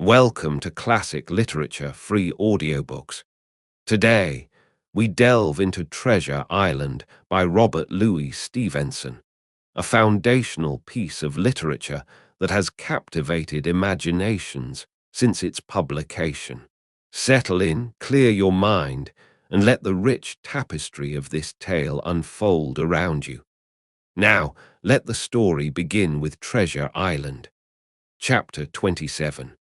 Welcome to Classic Literature Free Audiobooks. Today, we delve into Treasure Island by Robert Louis Stevenson, a foundational piece of literature that has captivated imaginations since its publication. Settle in, clear your mind, and let the rich tapestry of this tale unfold around you. Now, let the story begin with Treasure Island. Chapter 27.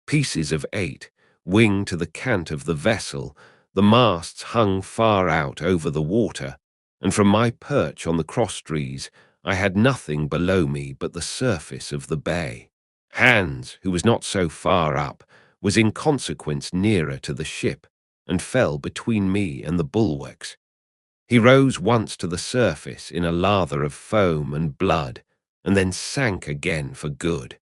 Pieces of 8, wing to the cant of the vessel, the masts hung far out over the water, and from my perch on the crosstrees I had nothing below me but the surface of the bay. Hans, who was not so far up, was in consequence nearer to the ship, and fell between me and the bulwarks. He rose once to the surface in a lather of foam and blood, and then sank again for good.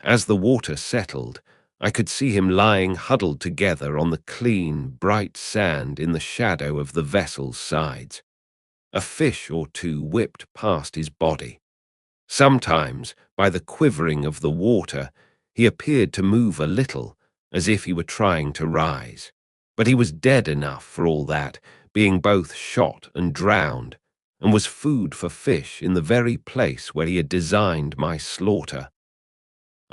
As the water settled, I could see him lying huddled together on the clean, bright sand in the shadow of the vessel's sides. A fish or two whipped past his body. Sometimes, by the quivering of the water, he appeared to move a little, as if he were trying to rise. But he was dead enough for all that, being both shot and drowned, and was food for fish in the very place where he had designed my slaughter.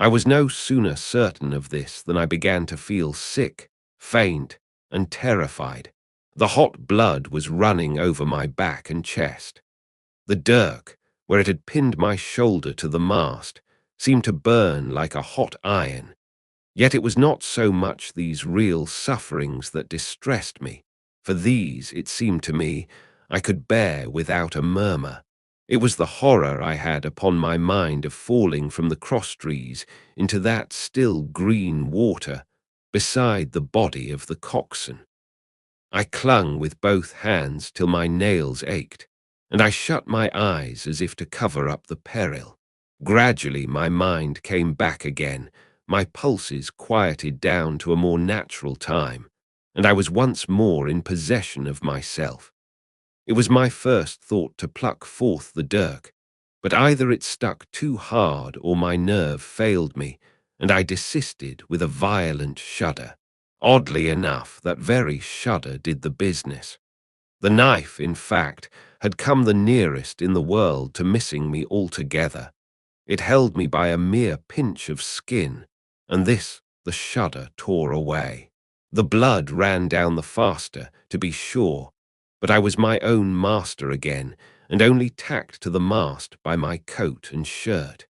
I was no sooner certain of this than I began to feel sick, faint, and terrified. The hot blood was running over my back and chest. The dirk, where it had pinned my shoulder to the mast, seemed to burn like a hot iron. Yet it was not so much these real sufferings that distressed me, for these, it seemed to me, I could bear without a murmur. It was the horror I had upon my mind of falling from the crosstrees into that still green water beside the body of the coxswain. I clung with both hands till my nails ached, and I shut my eyes as if to cover up the peril. Gradually my mind came back again, my pulses quieted down to a more natural time, and I was once more in possession of myself. It was my first thought to pluck forth the dirk, but either it stuck too hard or my nerve failed me, and I desisted with a violent shudder. Oddly enough, that very shudder did the business. The knife, in fact, had come the nearest in the world to missing me altogether. It held me by a mere pinch of skin, and this the shudder tore away. The blood ran down the faster, to be sure, but I was my own master again, and only tacked to the mast by my coat and shirt.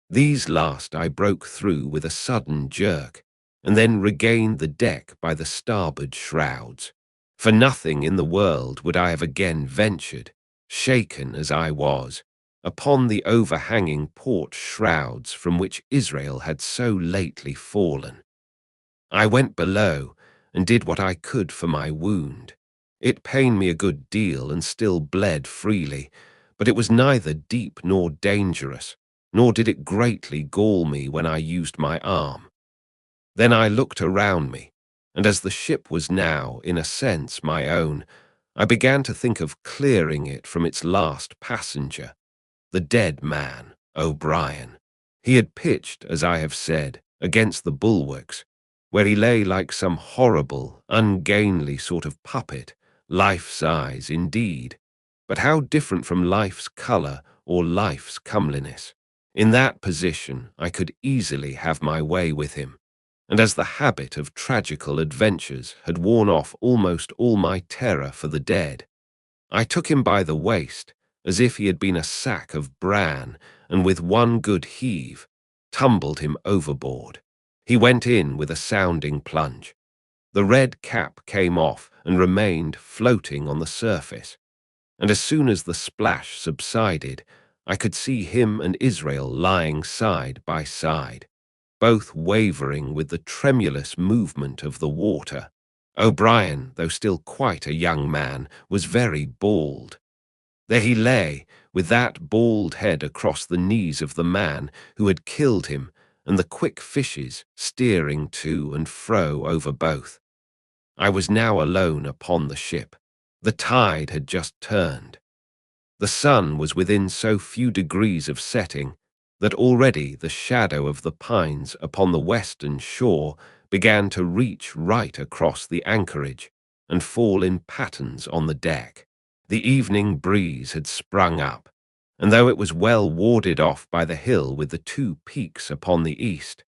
These last I broke through with a sudden jerk, and then regained the deck by the starboard shrouds. For nothing in the world would I have again ventured, shaken as I was, upon the overhanging port shrouds from which Israel had so lately fallen. I went below, and did what I could for my wound. It pained me a good deal and still bled freely, but it was neither deep nor dangerous, nor did it greatly gall me when I used my arm. Then I looked around me, and as the ship was now, in a sense, my own, I began to think of clearing it from its last passenger, the dead man, O'Brien. He had pitched, as I have said, against the bulwarks, where he lay like some horrible, ungainly sort of puppet, life-size indeed, but how different from life's colour or life's comeliness. In that position I could easily have my way with him, and as the habit of tragical adventures had worn off almost all my terror for the dead, I took him by the waist, as if he had been a sack of bran, and with one good heave, tumbled him overboard. He went in with a sounding plunge. The red cap came off and remained floating on the surface, and as soon as the splash subsided, I could see him and Israel lying side by side, both wavering with the tremulous movement of the water. O'Brien, though still quite a young man, was very bald. There he lay, with that bald head across the knees of the man who had killed him, and the quick fishes steering to and fro over both. I was now alone upon the ship. The tide had just turned. The sun was within so few degrees of setting that already the shadow of the pines upon the western shore began to reach right across the anchorage and fall in patterns on the deck. The evening breeze had sprung up, and though it was well warded off by the hill with the two peaks upon the east,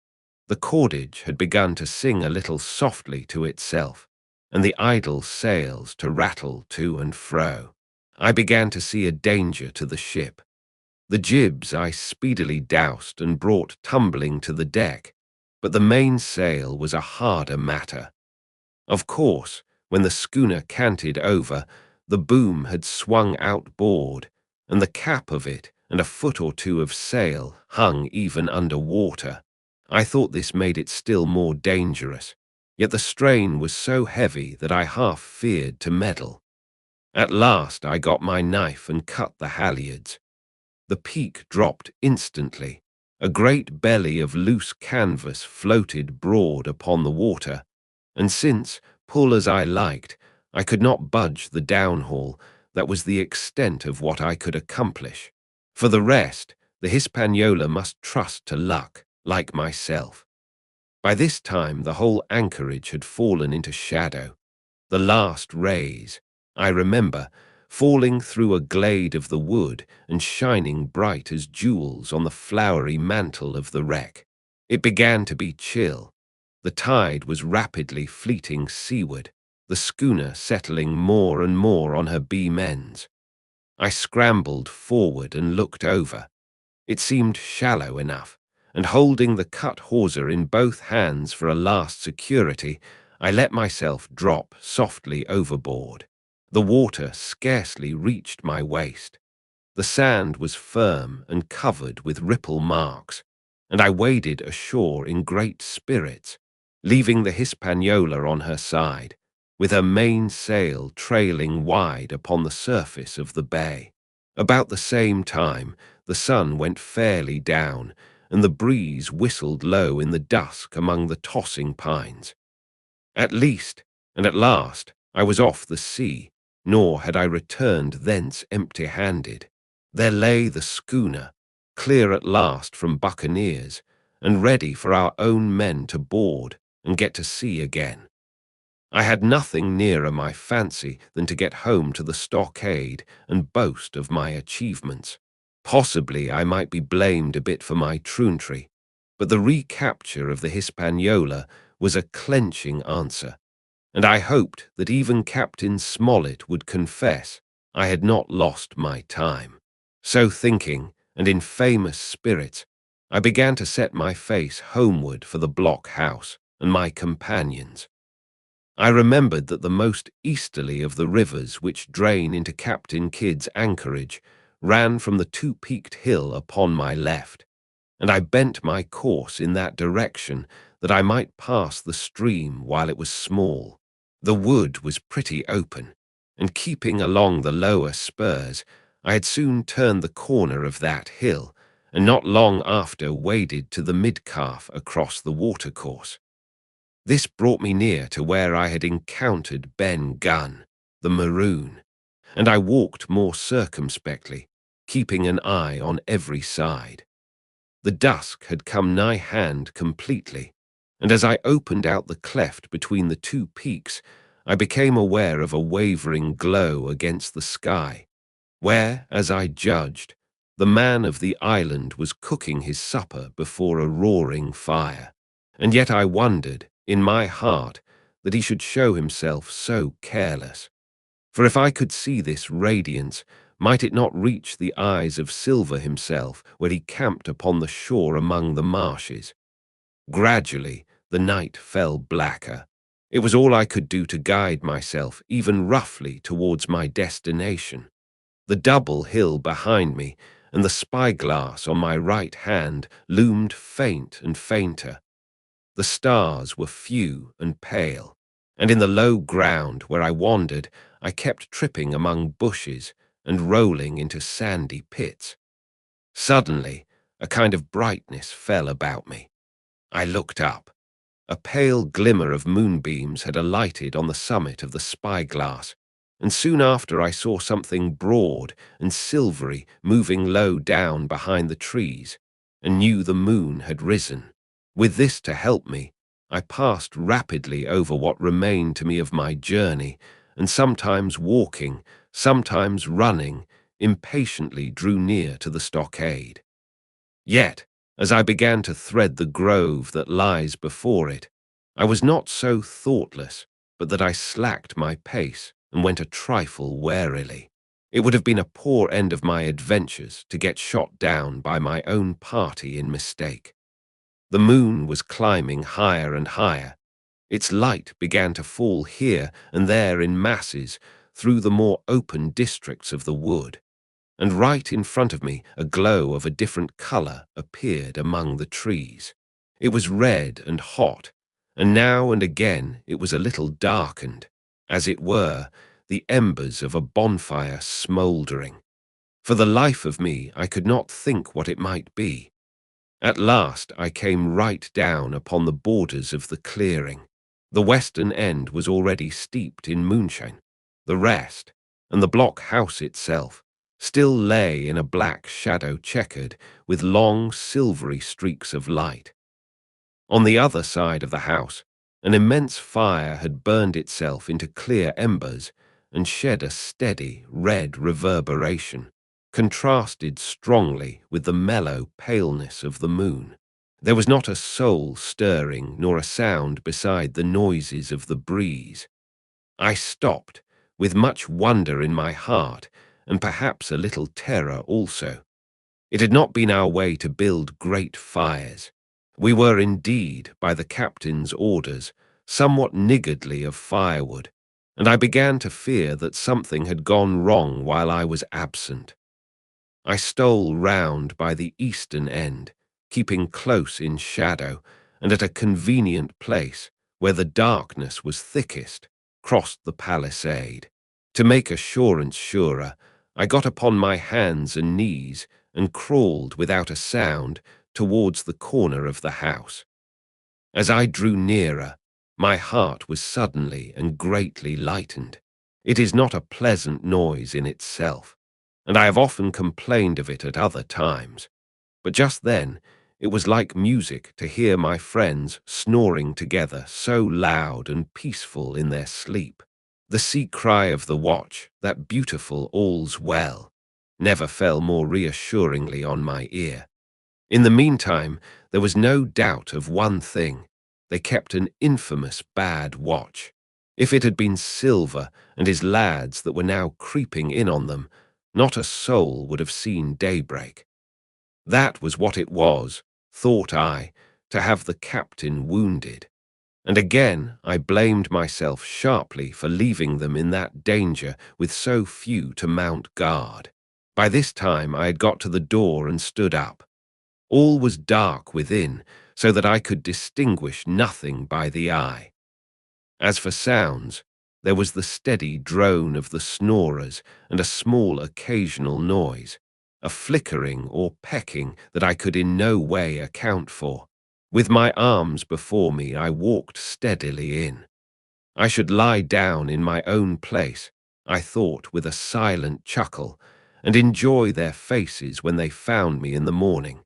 the cordage had begun to sing a little softly to itself, and the idle sails to rattle to and fro. I began to see a danger to the ship. The jibs I speedily doused and brought tumbling to the deck, but the mainsail was a harder matter. Of course, when the schooner canted over, the boom had swung outboard, and the cap of it and a foot or two of sail hung even under water. I thought this made it still more dangerous, yet the strain was so heavy that I half feared to meddle. At last I got my knife and cut the halyards. The peak dropped instantly. A great belly of loose canvas floated broad upon the water, and since, pull as I liked, I could not budge the downhaul, that was the extent of what I could accomplish. For the rest, the Hispaniola must trust to luck, like myself. By this time the whole anchorage had fallen into shadow. The last rays, I remember, falling through a glade of the wood and shining bright as jewels on the flowery mantle of the wreck. It began to be chill. The tide was rapidly fleeting seaward, the schooner settling more and more on her beam ends. I scrambled forward and looked over. It seemed shallow enough, and holding the cut hawser in both hands for a last security, I let myself drop softly overboard. The water scarcely reached my waist. The sand was firm and covered with ripple marks, and I waded ashore in great spirits, leaving the Hispaniola on her side, with her mainsail trailing wide upon the surface of the bay. About the same time, the sun went fairly down, and the breeze whistled low in the dusk among the tossing pines. At least, and at last, I was off the sea, nor had I returned thence empty-handed. There lay the schooner, clear at last from buccaneers, and ready for our own men to board and get to sea again. I had nothing nearer my fancy than to get home to the stockade and boast of my achievements. Possibly I might be blamed a bit for my truantry, but the recapture of the Hispaniola was a clenching answer, and I hoped that even Captain Smollett would confess I had not lost my time. So thinking, and in famous spirits, I began to set my face homeward for the blockhouse and my companions. I remembered that the most easterly of the rivers which drain into Captain Kidd's anchorage ran from the two-peaked hill upon my left, and I bent my course in that direction that I might pass the stream while it was small. The wood was pretty open, and keeping along the lower spurs, I had soon turned the corner of that hill, and not long after waded to the midcalf across the watercourse. This brought me near to where I had encountered Ben Gunn, the maroon, and I walked more circumspectly, keeping an eye on every side. The dusk had come nigh hand completely, and as I opened out the cleft between the two peaks, I became aware of a wavering glow against the sky, where, as I judged, the man of the island was cooking his supper before a roaring fire. And yet I wondered, in my heart, that he should show himself so careless. For if I could see this radiance, might it not reach the eyes of Silver himself, where he camped upon the shore among the marshes? Gradually, the night fell blacker. It was all I could do to guide myself, even roughly, towards my destination. The double hill behind me and the spyglass on my right hand loomed faint and fainter. The stars were few and pale, and in the low ground where I wandered, I kept tripping among bushes and rolling into sandy pits. Suddenly, a kind of brightness fell about me. I looked up. A pale glimmer of moonbeams had alighted on the summit of the spyglass, and soon after I saw something broad and silvery moving low down behind the trees. and knew the moon had risen. With this to help me, I passed rapidly over what remained to me of my journey, and sometimes walking, sometimes running, impatiently drew near to the stockade. Yet, as I began to thread the grove that lies before it, I was not so thoughtless, but that I slacked my pace and went a trifle warily. It would have been a poor end of my adventures to get shot down by my own party in mistake. The moon was climbing higher and higher. Its light began to fall here and there in masses through the more open districts of the wood, and right in front of me a glow of a different color appeared among the trees. It was red and hot, and now and again it was a little darkened, as it were, the embers of a bonfire smouldering. For the life of me I could not think what it might be. At last I came right down upon the borders of the clearing. The western end was already steeped in moonshine. The rest, and the block house itself, still lay in a black shadow checkered with long silvery streaks of light. On the other side of the house, an immense fire had burned itself into clear embers and shed a steady red reverberation, contrasted strongly with the mellow paleness of the moon. There was not a soul stirring nor a sound beside the noises of the breeze. I stopped, with much wonder in my heart, and perhaps a little terror also. It had not been our way to build great fires. We were indeed, by the captain's orders, somewhat niggardly of firewood, and I began to fear that something had gone wrong while I was absent. I stole round by the eastern end, keeping close in shadow, and at a convenient place, where the darkness was thickest, crossed the palisade. To make assurance surer, I got upon my hands and knees and crawled without a sound towards the corner of the house. As I drew nearer, my heart was suddenly and greatly lightened. It is not a pleasant noise in itself, and I have often complained of it at other times, but just then it was like music to hear my friends snoring together so loud and peaceful in their sleep. The sea cry of the watch, that beautiful all's well, never fell more reassuringly on my ear. In the meantime, there was no doubt of one thing. They kept an infamous bad watch. If it had been Silver and his lads that were now creeping in on them, not a soul would have seen daybreak. That was what it was, thought I, to have the captain wounded. And again I blamed myself sharply for leaving them in that danger with so few to mount guard. By this time I had got to the door and stood up. All was dark within, so that I could distinguish nothing by the eye. As for sounds, there was the steady drone of the snorers and a small occasional noise, a flickering or pecking that I could in no way account for. With my arms before me, I walked steadily in. I should lie down in my own place, I thought with a silent chuckle, and enjoy their faces when they found me in the morning.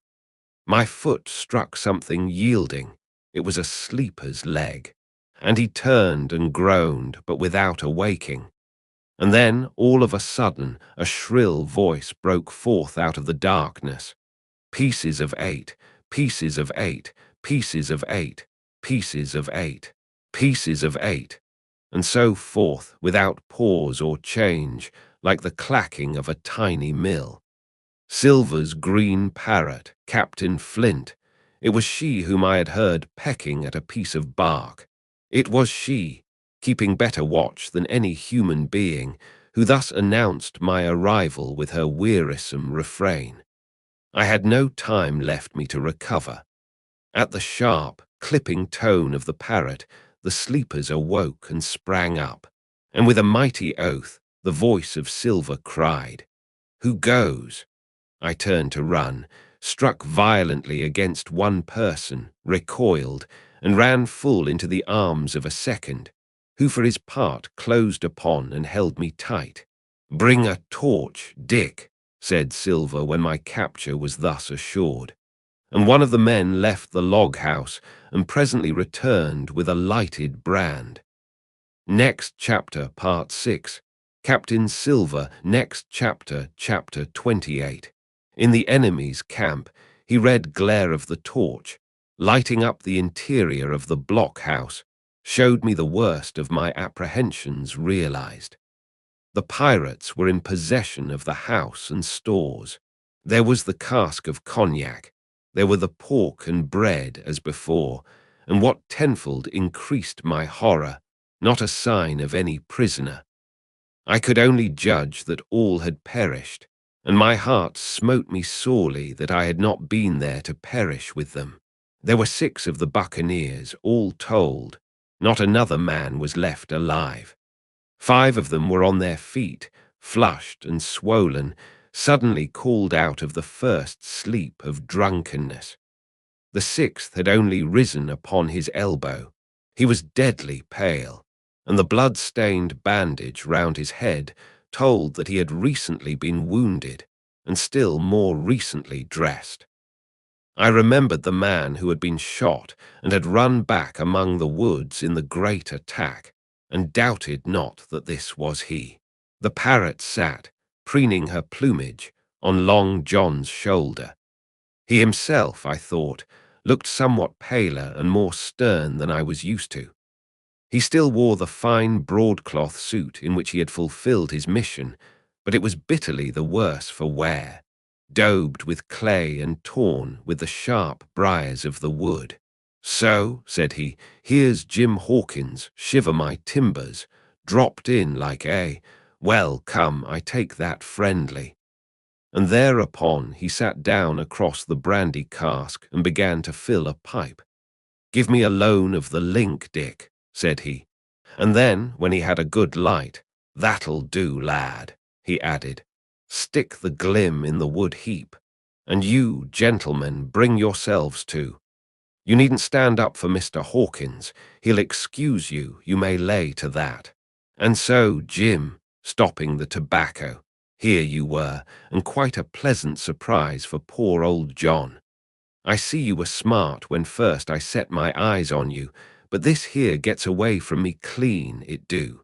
My foot struck something yielding. It was a sleeper's leg, and he turned and groaned, but without awaking. And then, all of a sudden, a shrill voice broke forth out of the darkness. Pieces of 8, pieces of 8, pieces of 8, pieces of 8, pieces of 8, and so forth without pause or change, like the clacking of a tiny mill. Silver's green parrot, Captain Flint. It was she whom I had heard pecking at a piece of bark. It was she, keeping better watch than any human being, who thus announced my arrival with her wearisome refrain. I had no time left me to recover. At the sharp, clipping tone of the parrot, the sleepers awoke and sprang up, and with a mighty oath, the voice of Silver cried, "Who goes?" I turned to run, struck violently against one person, recoiled, and ran full into the arms of a second, who for his part closed upon and held me tight. "Bring a torch, Dick," said Silver when my capture was thus assured. and one of the men left the log house and presently returned with a lighted brand. Next chapter, Part 6. Captain Silver, next chapter, Chapter 28. In the enemy's camp, he read glare of the torch, lighting up the interior of the blockhouse, showed me the worst of my apprehensions realized. The pirates were in possession of the house and stores. There was the cask of cognac. There were the pork and bread as before, and what tenfold increased my horror, not a sign of any prisoner. I could only judge that all had perished, and my heart smote me sorely that I had not been there to perish with them. There were 6 of the buccaneers, all told. Not another man was left alive. 5 of them were on their feet, flushed and swollen, suddenly called out of the first sleep of drunkenness. The 6th had only risen upon his elbow. He was deadly pale, and the blood-stained bandage round his head told that he had recently been wounded, and still more recently dressed. I remembered the man who had been shot and had run back among the woods in the great attack, and doubted not that this was he. The parrot sat, preening her plumage, on Long John's shoulder. He himself, I thought, looked somewhat paler and more stern than I was used to. He still wore the fine broadcloth suit in which he had fulfilled his mission, but it was bitterly the worse for wear, daubed with clay and torn with the sharp briars of the wood. "So," said he, "here's Jim Hawkins, shiver my timbers, dropped in like well, come, I take that friendly." And thereupon he sat down across the brandy cask and began to fill a pipe. "Give me a loan of the link, Dick," said he. And then, when he had a good light, "That'll do, lad," he added. "Stick the glim in the wood heap. And you, gentlemen, bring yourselves to. You needn't stand up for Mr. Hawkins. He'll excuse you, you may lay to that. And so, Jim," stopping the tobacco, "here you were, and quite a pleasant surprise for poor old John. I see you were smart when first I set my eyes on you, but this here gets away from me clean, it do."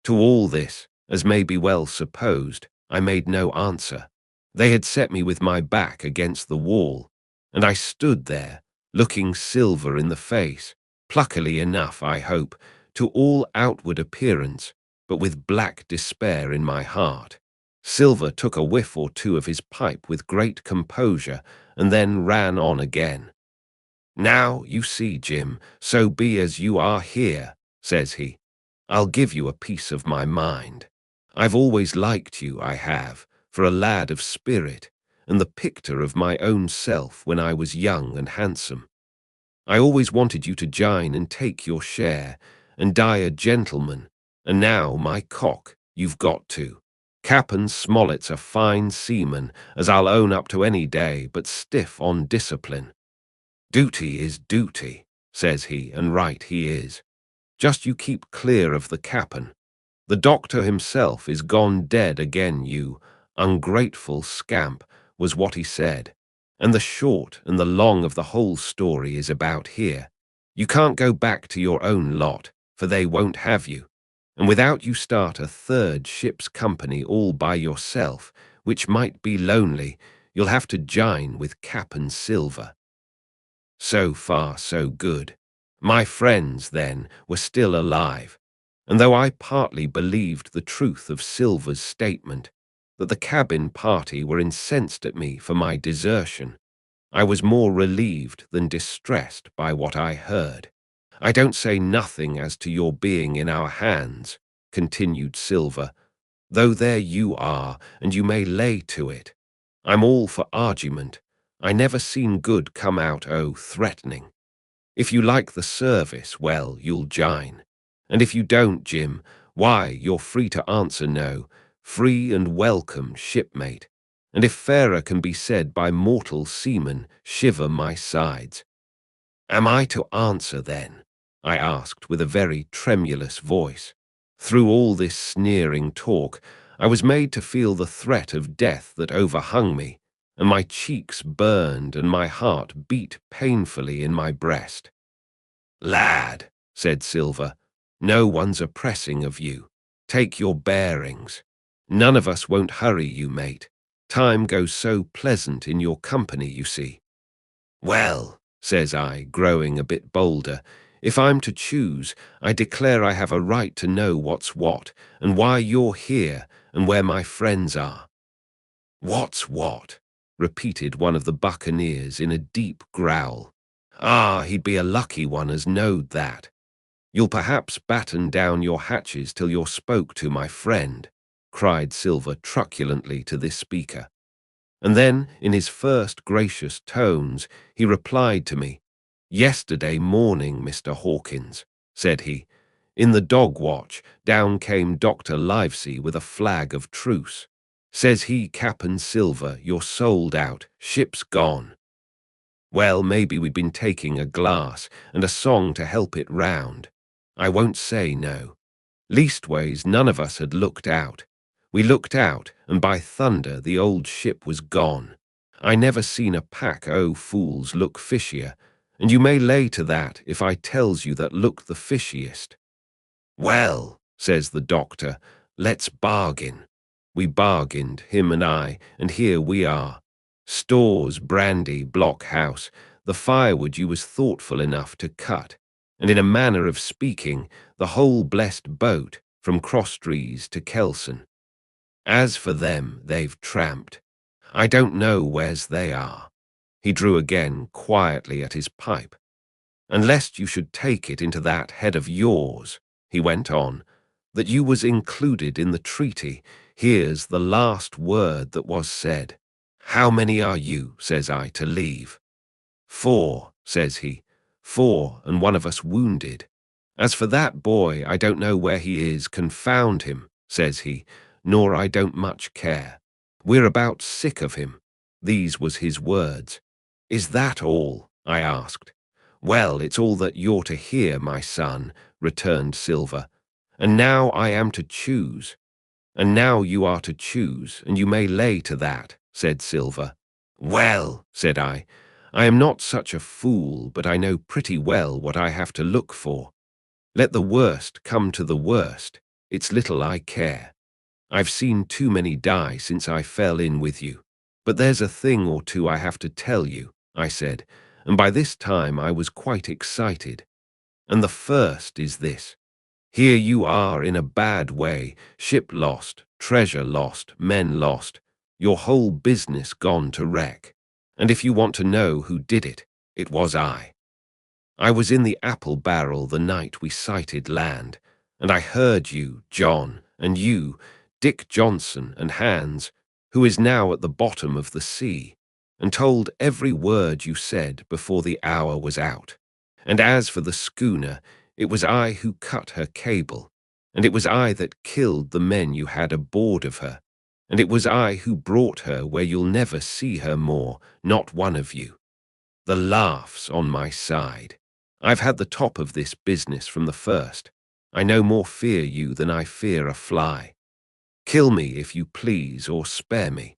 To all this, as may be well supposed, I made no answer. They had set me with my back against the wall, and I stood there, looking Silver in the face, pluckily enough, I hope, to all outward appearance, but with black despair in my heart. Silver took a whiff or two of his pipe with great composure, and then ran on again. "Now, you see, Jim, so be as you are here," says he. "I'll give you a piece of my mind. I've always liked you, I have, for a lad of spirit, and the picture of my own self when I was young and handsome. I always wanted you to jine and take your share, and die a gentleman, and now, my cock, you've got to. Cap'n Smollett's a fine seaman, as I'll own up to any day, but stiff on discipline. Duty is duty," says he, and right he is. "Just you keep clear of the cap'n. The doctor himself is gone dead again, you ungrateful scamp," was what he said. And the short and the long of the whole story is about here. You can't go back to your own lot, for they won't have you. And without you start a 3rd ship's company all by yourself, which might be lonely, you'll have to jine with Cap'n Silver. So far, so good. My friends, then, were still alive, and though I partly believed the truth of Silver's statement, that the cabin party were incensed at me for my desertion, I was more relieved than distressed by what I heard. "I don't say nothing as to your being in our hands," continued Silver, "though there you are, and you may lay to it. I'm all for argument. I never seen good come out threatening. If you like the service, well, you'll jine. And if you don't, Jim, why, you're free to answer no, free and welcome, shipmate. And if fairer can be said by mortal seamen, shiver my sides." "Am I to answer, then?" I asked with a very tremulous voice. Through all this sneering talk, I was made to feel the threat of death that overhung me, and my cheeks burned and my heart beat painfully in my breast. "Lad," said Silver, "no one's oppressing of you. Take your bearings. None of us won't hurry you, mate. Time goes so pleasant in your company, you see." "Well," says I, growing a bit bolder, "if I'm to choose, I declare I have a right to know what's what, and why you're here, and where my friends are." "What's what?" repeated one of the buccaneers in a deep growl. "Ah, he'd be a lucky one as knowed that. You'll perhaps batten down your hatches till you're spoke to, my friend," cried Silver truculently to this speaker. And then, in his first gracious tones, he replied to me. "Yesterday morning, Mr. Hawkins," said he, "in the dog watch, down came Dr. Livesey with a flag of truce. Says he, Cap'n Silver, you're sold out, ship's gone. Well, maybe we'd been taking a glass and a song to help it round. I won't say no. Leastways, none of us had looked out. We looked out, and by thunder, the old ship was gone. I never seen a pack o' fools look fishier, and you may lay to that if I tells you that looked the fishiest. "Well," says the doctor, "let's bargain." We bargained, him and I, and here we are. Stores, brandy, blockhouse, the firewood you was thoughtful enough to cut, and in a manner of speaking, the whole blessed boat, from Crosstrees to Kelson. As for them, they've tramped. I don't know where's they are. He drew again quietly at his pipe. "And lest you should take it into that head of yours," he went on, "that you was included in the treaty, here's the last word that was said. How many are you, says I, to leave?" "4," says he, "4, and one of us wounded. As for that boy, I don't know where he is, confound him," says he, "nor I don't much care. We're about sick of him." These was his words. "Is that all?" I asked. "Well, it's all that you're to hear, my son," returned Silver. "And now I am to choose." "And now you are to choose, and you may lay to that," said Silver. "Well," said I am not such a fool, but I know pretty well what I have to look for. Let the worst come to the worst, it's little I care. I've seen too many die since I fell in with you. But there's a thing or two I have to tell you," I said, and by this time I was quite excited. "And the first is this. Here you are in a bad way, ship lost, treasure lost, men lost, your whole business gone to wreck. And if you want to know who did it, it was I. I was in the apple barrel the night we sighted land, and I heard you, John, and you, Dick Johnson, and Hans, who is now at the bottom of the sea, and told every word you said before the hour was out. And as for the schooner, it was I who cut her cable, and it was I that killed the men you had aboard of her, and it was I who brought her where you'll never see her more, not one of you. The laugh's on my side. I've had the top of this business from the first. I no more fear you than I fear a fly. Kill me if you please, or spare me.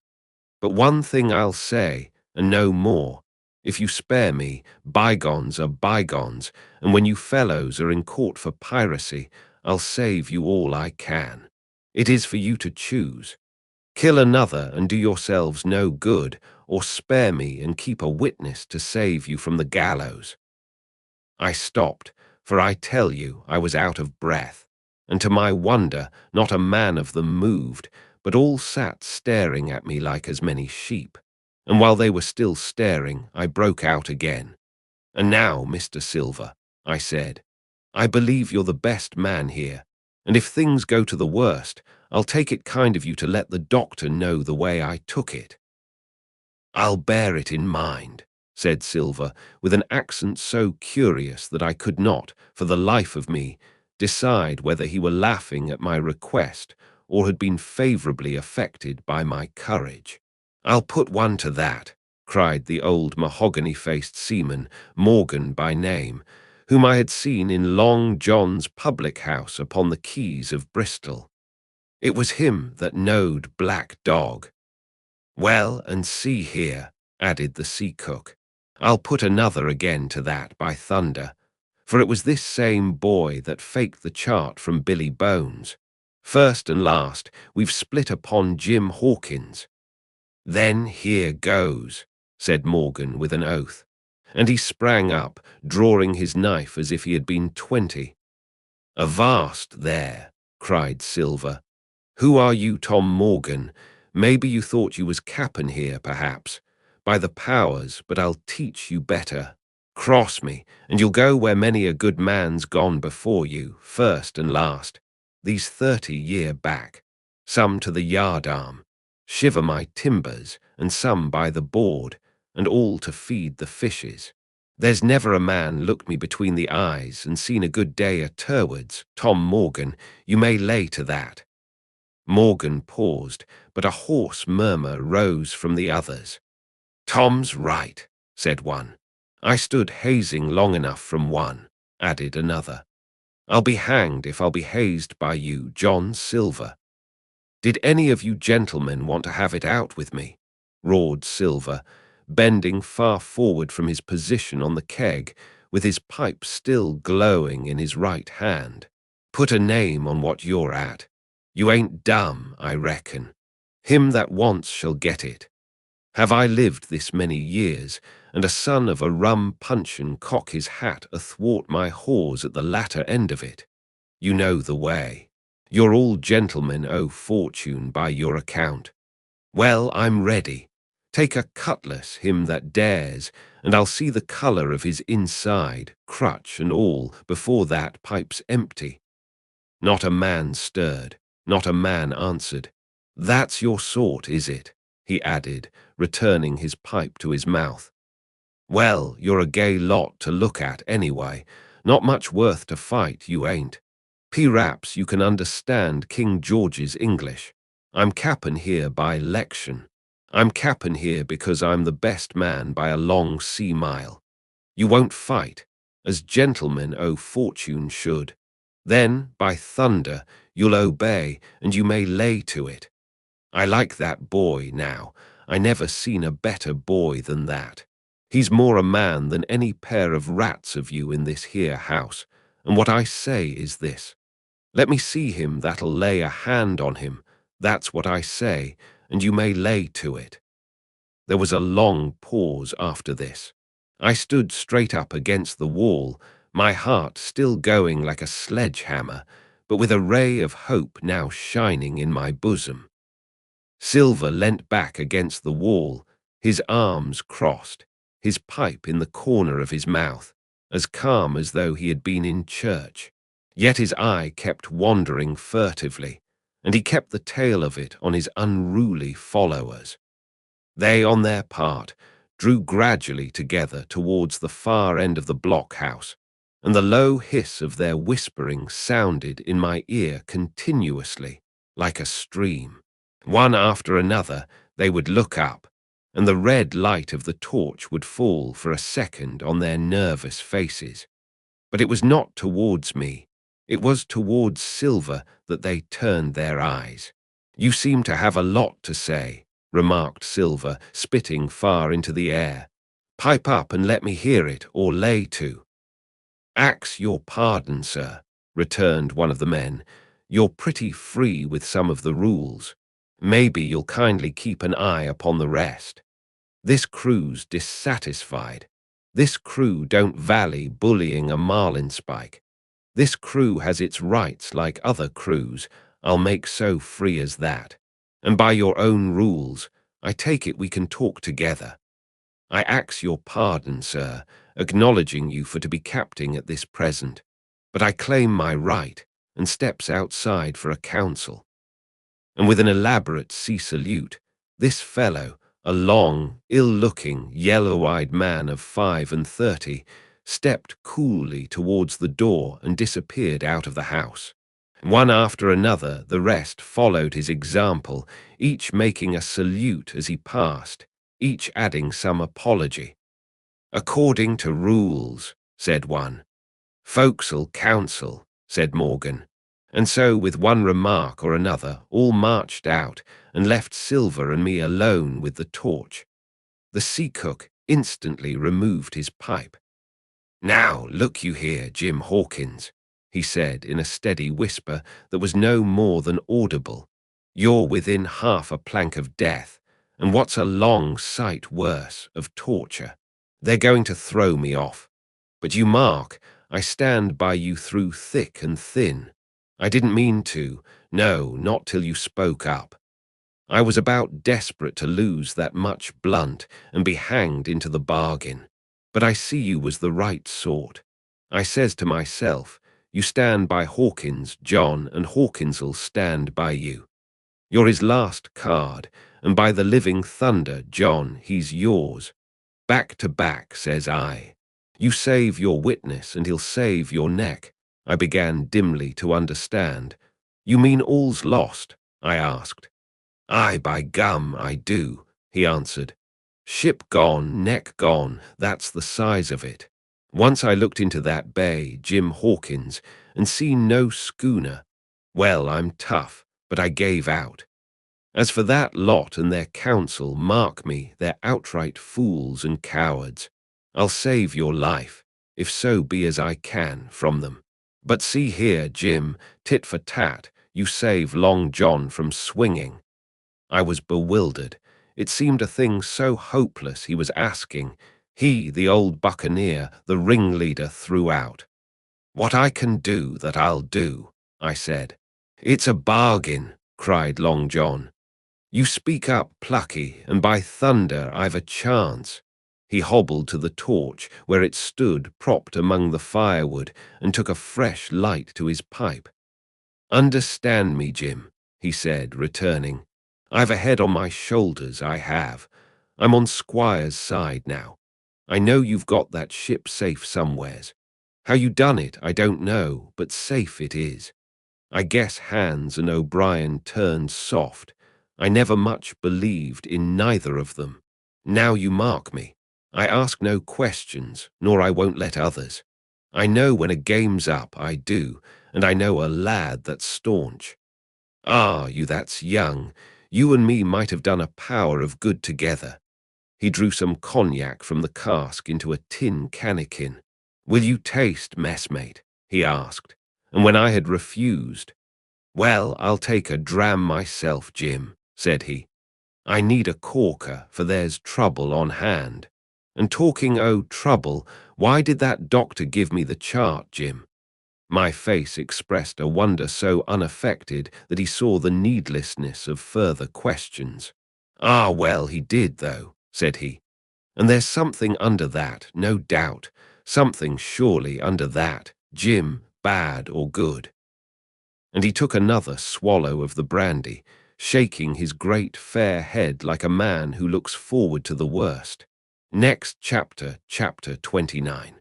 But one thing I'll say, and no more. If you spare me, bygones are bygones, and when you fellows are in court for piracy, I'll save you all I can. It is for you to choose. Kill another and do yourselves no good, or spare me and keep a witness to save you from the gallows." I stopped, for I tell you I was out of breath, and to my wonder not a man of them moved, but all sat staring at me like as many sheep. And while they were still staring, I broke out again. "And now, Mr. Silver," I said, "I believe you're the best man here, and if things go to the worst, I'll take it kind of you to let the doctor know the way I took it." "I'll bear it in mind," said Silver, with an accent so curious that I could not, for the life of me, decide whether he were laughing at my request or had been favourably affected by my courage. "I'll put one to that," cried the old mahogany-faced seaman, Morgan by name, whom I had seen in Long John's public-house upon the quays of Bristol. It was him that knowed Black Dog. Well, and see here, added the sea cook, I'll put another again to that, by thunder, for it was this same boy that faked the chart from Billy Bones. First and last, we've split upon Jim Hawkins. Then here goes, said Morgan with an oath, and he sprang up, drawing his knife as if he had been 20. Avast there, cried Silver. Who are you, Tom Morgan? Maybe you thought you was cap'n here, perhaps. By the powers, but I'll teach you better. Cross me, and you'll go where many a good man's gone before you, first and last, these 30 year back, some to the yardarm, shiver my timbers, and some by the board, and all to feed the fishes. There's never a man looked me between the eyes and seen a good day at Turwards, Tom Morgan, you may lay to that. Morgan paused, but a hoarse murmur rose from the others. Tom's right, said one. I stood hazing long enough from one, added another. I'll be hanged if I'll be hazed by you, John Silver. Did any of you gentlemen want to have it out with me? Roared Silver, bending far forward from his position on the keg, with his pipe still glowing in his right hand. Put a name on what you're at. You ain't dumb, I reckon. Him that wants shall get it. Have I lived this many years, and a son of a rum puncheon cock his hat athwart my hawse at the latter end of it? You know the way. You're all gentlemen o' fortune by your account. Well, I'm ready. Take a cutlass, him that dares, and I'll see the colour of his inside, crutch and all, before that pipe's empty. Not a man stirred, not a man answered. That's your sort, is it? He added, returning his pipe to his mouth. Well, you're a gay lot to look at anyway. Not much worth to fight, you ain't. P'raps you can understand King George's English. I'm cap'n here by 'lection. I'm cap'n here because I'm the best man by a long sea mile. You won't fight, as gentlemen o' fortune should. Then, by thunder, you'll obey, and you may lay to it. I like that boy now. I never seen a better boy than that. He's more a man than any pair of rats of you in this here house, and what I say is this. Let me see him that'll lay a hand on him, that's what I say, and you may lay to it. There was a long pause after this. I stood straight up against the wall, my heart still going like a sledgehammer, but with a ray of hope now shining in my bosom. Silver leant back against the wall, his arms crossed, his pipe in the corner of his mouth, as calm as though he had been in church. Yet his eye kept wandering furtively, and he kept the tail of it on his unruly followers. They, on their part, drew gradually together towards the far end of the blockhouse, and the low hiss of their whispering sounded in my ear continuously, like a stream. One after another, they would look up, and the red light of the torch would fall for a second on their nervous faces. But it was not towards me. It was towards Silver that they turned their eyes. You seem to have a lot to say, remarked Silver, spitting far into the air. Pipe up and let me hear it, or lay to. Ax your pardon, sir, returned one of the men. You're pretty free with some of the rules. Maybe you'll kindly keep an eye upon the rest. This crew's dissatisfied. This crew don't vally bullying a marlinspike. This crew has its rights like other crews, I'll make so free as that. And by your own rules, I take it we can talk together. I ax your pardon, sir, acknowledging you for to be capting at this present, but I claim my right, and steps outside for a council. And with an elaborate sea salute, this fellow, a long, ill-looking, yellow-eyed man of 35, stepped coolly towards the door and disappeared out of the house. One after another, the rest followed his example, each making a salute as he passed, each adding some apology. According to rules, said one. Forecastle council, said Morgan. And so, with one remark or another, all marched out and left Silver and me alone with the torch. The sea cook instantly removed his pipe. "Now, look you here, Jim Hawkins," he said in a steady whisper that was no more than audible. "You're within half a plank of death, and what's a long sight worse, of torture. They're going to throw me off. But you mark, I stand by you through thick and thin. I didn't mean to, no, not till you spoke up. I was about desperate to lose that much blunt and be hanged into the bargain. But I see you was the right sort. I says to myself, you stand by Hawkins, John, and Hawkins'll stand by you. You're his last card, and by the living thunder, John, he's yours. Back to back, says I. You save your witness, and he'll save your neck. I began dimly to understand. You mean all's lost? I asked. Aye, by gum, I do, he answered. Ship gone, neck gone, that's the size of it. Once I looked into that bay, Jim Hawkins, and seen no schooner. Well, I'm tough, but I gave out. As for that lot and their counsel, mark me, they're outright fools and cowards. I'll save your life, if so be as I can, from them. But see here, Jim, tit for tat, you save Long John from swinging. I was bewildered. It seemed a thing so hopeless he was asking. He, the old buccaneer, the ringleader, threw out. What I can do, that I'll do, I said. It's a bargain, cried Long John. You speak up, plucky, and by thunder, I've a chance. He hobbled to the torch, where it stood propped among the firewood, and took a fresh light to his pipe. Understand me, Jim, he said, returning. I've a head on my shoulders, I have. I'm on Squire's side now. I know you've got that ship safe somewheres. How you done it, I don't know, but safe it is. I guess Hans and O'Brien turned soft. I never much believed in neither of them. Now you mark me. I ask no questions, nor I won't let others. I know when a game's up, I do, and I know a lad that's staunch. Ah, you that's young. You and me might have done a power of good together. He drew some cognac from the cask into a tin cannikin. Will you taste, messmate? He asked, and when I had refused, well, I'll take a dram myself, Jim, said he. I need a corker, for there's trouble on hand. And talking o' trouble, why did that doctor give me the chart, Jim? My face expressed a wonder so unaffected that he saw the needlessness of further questions. Ah, well, he did, though, said he. And there's something under that, no doubt, something surely under that, Jim, bad or good. And he took another swallow of the brandy, shaking his great fair head like a man who looks forward to the worst. Next chapter, chapter 29.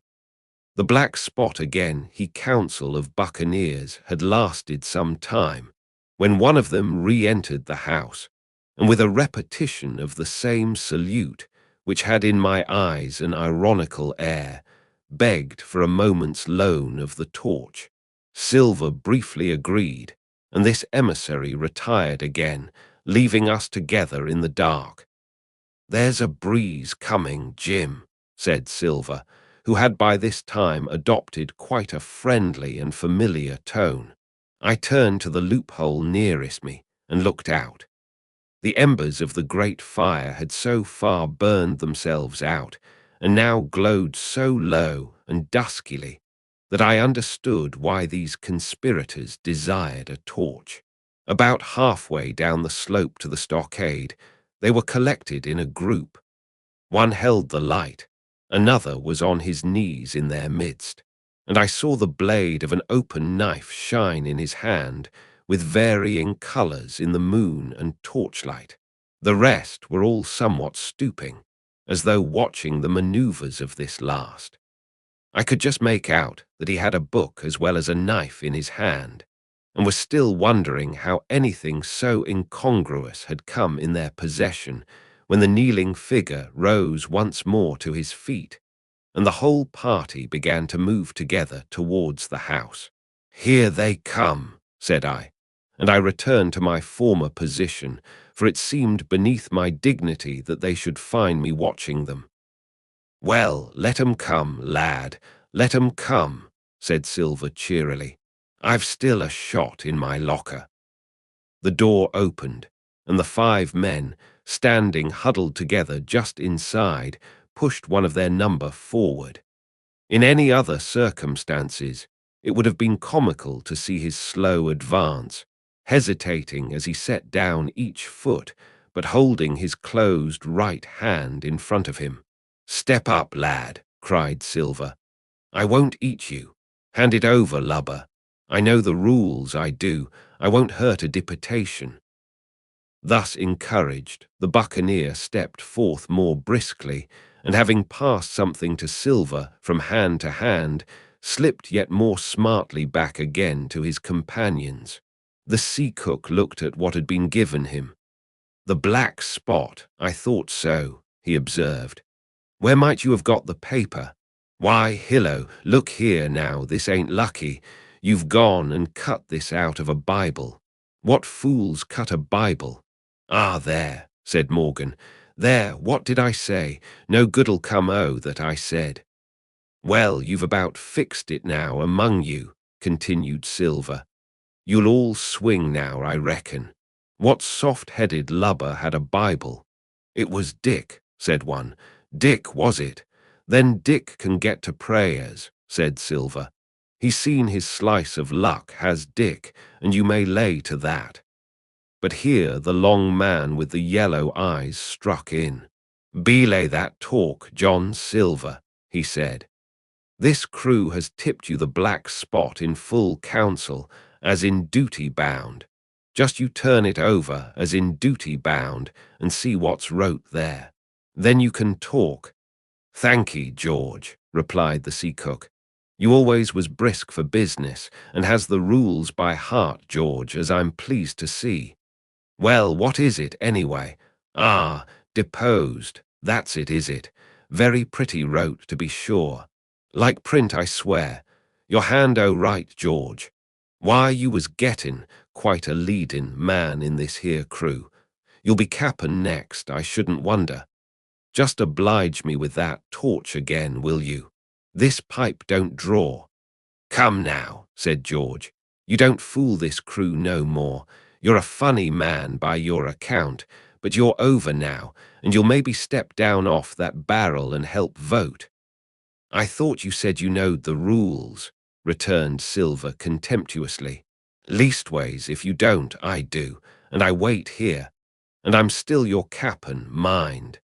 The black spot again, he counsel of buccaneers, had lasted some time, when one of them re-entered the house, and with a repetition of the same salute, which had in my eyes an ironical air, begged for a moment's loan of the torch. Silver briefly agreed, and this emissary retired again, leaving us together in the dark. There's a breeze coming, Jim, said Silver, who had by this time adopted quite a friendly and familiar tone. I turned to the loophole nearest me and looked out. The embers of the great fire had so far burned themselves out, and now glowed so low and duskily, that I understood why these conspirators desired a torch. About halfway down the slope to the stockade, they were collected in a group. One held the light, another was on his knees in their midst, and I saw the blade of an open knife shine in his hand with varying colours in the moon and torchlight. The rest were all somewhat stooping, as though watching the manoeuvres of this last. I could just make out that he had a book as well as a knife in his hand, and was still wondering how anything so incongruous had come in their possession when the kneeling figure rose once more to his feet, and the whole party began to move together towards the house. Here they come, said I, and I returned to my former position, for it seemed beneath my dignity that they should find me watching them. "Well, let 'em come, lad, let 'em come," said Silver cheerily. "I've still a shot in my locker." The door opened, and the 5 men, standing huddled together just inside, pushed one of their number forward. In any other circumstances, it would have been comical to see his slow advance, hesitating as he set down each foot, but holding his closed right hand in front of him. "Step up, lad," cried Silver. "I won't eat you. Hand it over, lubber. I know the rules, I do. I won't hurt a deputation." Thus encouraged, the buccaneer stepped forth more briskly, and having passed something to Silver from hand to hand, slipped yet more smartly back again to his companions. The sea cook looked at what had been given him. "The black spot, I thought so," he observed. "Where might you have got the paper? Why, Hillo, look here now, this ain't lucky. You've gone and cut this out of a Bible. What fools cut a Bible?" "Ah, there," said Morgan. "There, what did I say? No good'll come o' that I said." "Well, you've about fixed it now among you," continued Silver. "You'll all swing now, I reckon. What soft-headed lubber had a Bible?" "It was Dick," said one. "Dick, was it? Then Dick can get to prayers," said Silver. "He's seen his slice of luck, has Dick, and you may lay to that." But here the long man with the yellow eyes struck in. "Belay that talk, John Silver," he said. "This crew has tipped you the black spot in full council, as in duty bound. Just you turn it over as in duty bound and see what's wrote there. Then you can talk." "Thankee, George," replied the sea cook. "You always was brisk for business, and has the rules by heart, George, as I'm pleased to see. Well, what is it, anyway? Ah, deposed, that's it, is it? Very pretty wrote, to be sure. Like print, I swear. Your hand o' right, George. Why, you was gettin' quite a leadin' man in this here crew. You'll be cap'n next, I shouldn't wonder. Just oblige me with that torch again, will you? This pipe don't draw." "Come now," said George. "You don't fool this crew no more. You're a funny man by your account, but you're over now, and you'll maybe step down off that barrel and help vote." "I thought you said you knowed the rules," returned Silver contemptuously. "Leastways, if you don't, I do, and I wait here. And I'm still your cap'n, mind,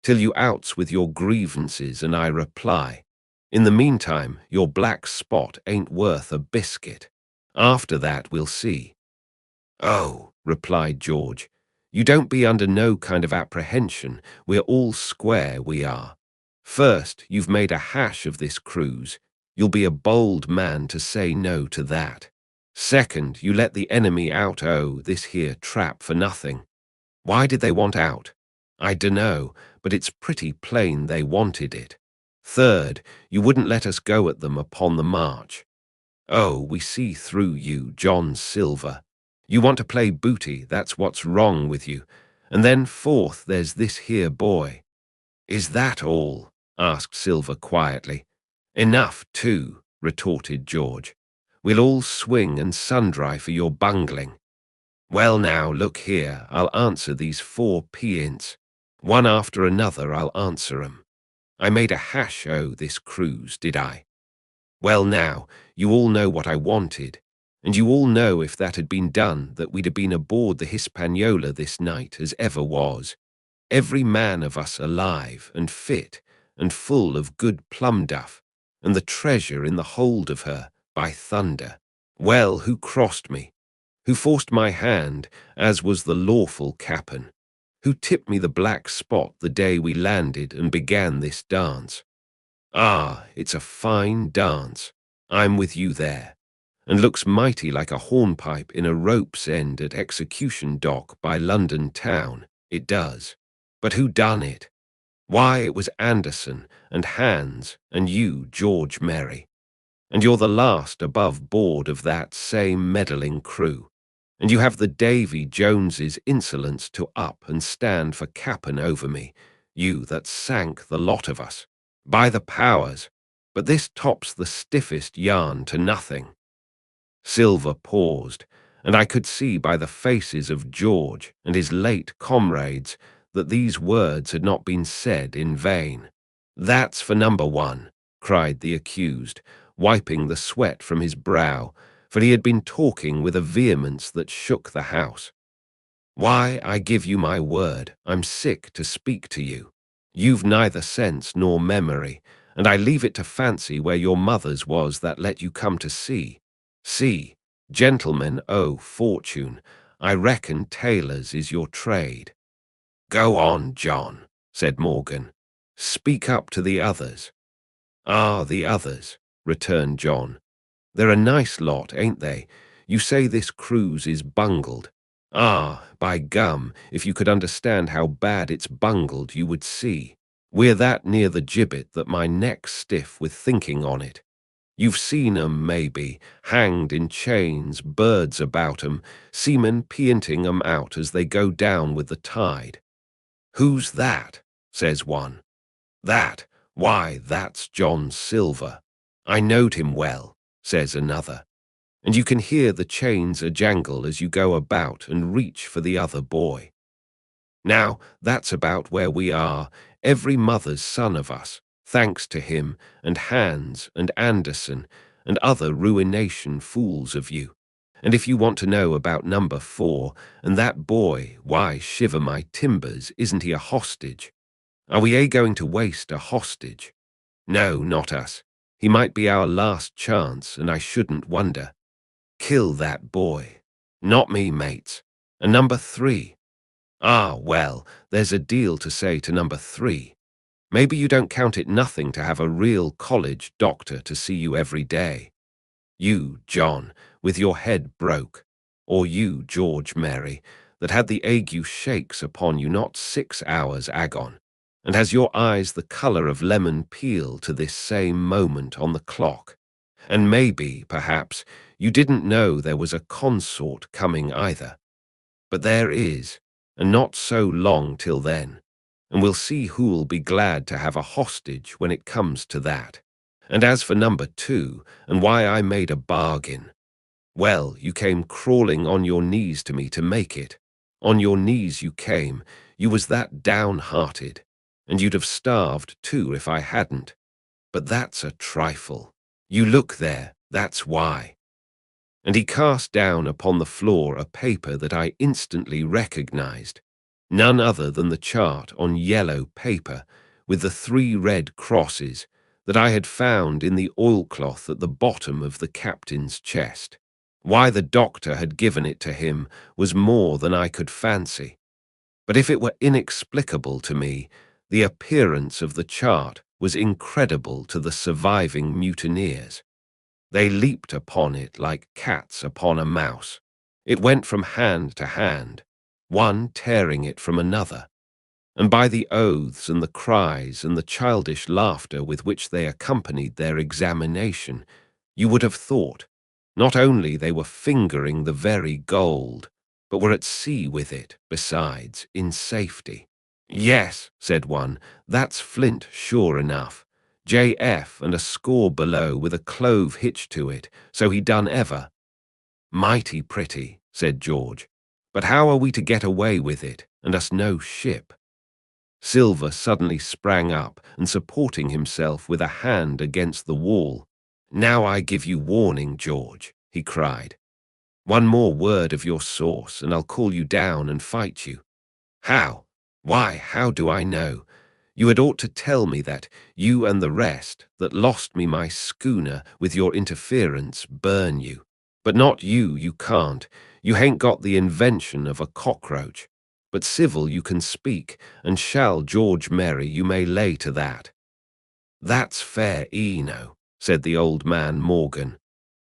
till you outs with your grievances and I reply. In the meantime, your black spot ain't worth a biscuit. After that, we'll see." "Oh," replied George, "you don't be under no kind of apprehension. We're all square, we are. First, you've made a hash of this cruise. You'll be a bold man to say no to that. Second, you let the enemy out this here trap for nothing. Why did they want out? I dunno, but it's pretty plain they wanted it. Third, you wouldn't let us go at them upon the march. Oh, we see through you, John Silver. You want to play booty, that's what's wrong with you. And then fourth, there's this here boy." "Is that all?" asked Silver quietly. "Enough, too," retorted George. "We'll all swing and sundry for your bungling. Well now, look here, I'll answer these 4 peants. One after another I'll answer 'em. I made a hash o' this cruise, did I? Well now, you all know what I wanted, and you all know if that had been done that we'd have been aboard the Hispaniola this night as ever was. Every man of us alive and fit and full of good plum duff, and the treasure in the hold of her, by thunder. Well, who crossed me? Who forced my hand, as was the lawful cap'n? Who tipped me the black spot the day we landed and began this dance? Ah, it's a fine dance. I'm with you there. And looks mighty like a hornpipe in a rope's end at Execution Dock by London town. It does. But who done it? Why, it was Anderson and Hans and you, George Merry. And you're the last above board of that same meddling crew. And you have the Davy Jones's insolence to up and stand for cap'n over me, you that sank the lot of us. By the powers, but this tops the stiffest yarn to nothing." Silver paused, and I could see by the faces of George and his late comrades that these words had not been said in vain. "That's for number one," cried the accused, wiping the sweat from his brow, for he had been talking with a vehemence that shook the house. "Why, I give you my word, I'm sick to speak to you. You've neither sense nor memory, and I leave it to fancy where your mother's was that let you come to see. See, gentlemen, oh, fortune, I reckon tailors is your trade." "Go on, John," said Morgan. "Speak up to the others." "Ah, the others," returned John. "They're a nice lot, ain't they? You say this cruise is bungled. Ah, by gum, if you could understand how bad it's bungled, you would see. We're that near the gibbet that my neck's stiff with thinking on it. You've seen 'em, maybe, hanged in chains, birds about 'em, seamen peanting 'em out as they go down with the tide. 'Who's that?' says one. 'That? Why, that's John Silver. I knowed him well,' says another. And you can hear the chains a-jangle as you go about and reach for the other boy. Now, that's about where we are, every mother's son of us, thanks to him and Hans and Anderson and other ruination fools of you. And if you want to know about number 4 and that boy, why, shiver my timbers, isn't he a hostage? Are we going to waste a hostage? No, not us. He might be our last chance, and I shouldn't wonder. Kill that boy. Not me, mates. And number 3. Ah, well, there's a deal to say to number 3. Maybe you don't count it nothing to have a real college doctor to see you every day. You, John, with your head broke. Or you, George Mary, that had the ague shakes upon you not 6 hours agon, and has your eyes the colour of lemon peel to this same moment on the clock. And maybe, perhaps, you didn't know there was a consort coming either. But there is, and not so long till then, and we'll see who'll be glad to have a hostage when it comes to that. And as for number 2, and why I made a bargain, well, you came crawling on your knees to me to make it. On your knees you came, you was that downhearted, and you'd have starved too if I hadn't. But that's a trifle. You look there, that's why. And he cast down upon the floor a paper that I instantly recognized, none other than the chart on yellow paper with the 3 red crosses that I had found in the oilcloth at the bottom of the captain's chest. Why the doctor had given it to him was more than I could fancy. But if it were inexplicable to me, the appearance of the chart was incredible to the surviving mutineers. They leaped upon it like cats upon a mouse. It went from hand to hand, one tearing it from another, and by the oaths and the cries and the childish laughter with which they accompanied their examination, you would have thought not only they were fingering the very gold, but were at sea with it, besides, in safety. "Yes," said one, "that's Flint, sure enough. JF and a score below with a clove hitch to it, so he done ever." "Mighty pretty," said George. "But how are we to get away with it, and us no ship?" Silver suddenly sprang up and supporting himself with a hand against the wall. "Now I give you warning, George," he cried. "One more word of your sauce and I'll call you down and fight you." "How? Why, how do I know? You had ought to tell me that, you and the rest, that lost me my schooner with your interference, burn you. But not you, you can't. You hain't got the invention of a cockroach. But civil you can speak, and shall George Mary you may lay to that." "That's fair eno," said the old man Morgan.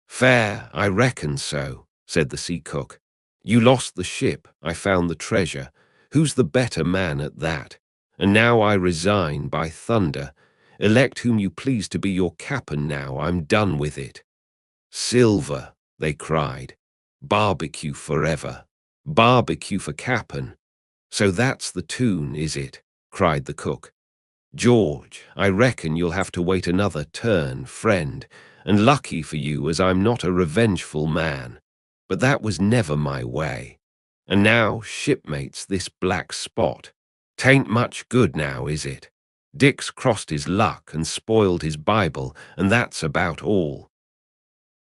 "Fair, I reckon so," said the sea cook. "You lost the ship, I found the treasure. Who's the better man at that? And now I resign by thunder, Elect whom you please to be your cap'n now, I'm done with it. Silver, they cried. Barbecue forever. Barbecue for cap'n. So that's the tune, is it? Cried the cook. George, I reckon you'll have to wait another turn, friend, and lucky for you as I'm not a revengeful man. But that was never my way. And now, shipmates, this black spot. 'Tain't much good now, is it? Dick's crossed his luck and spoiled his Bible, and that's about all.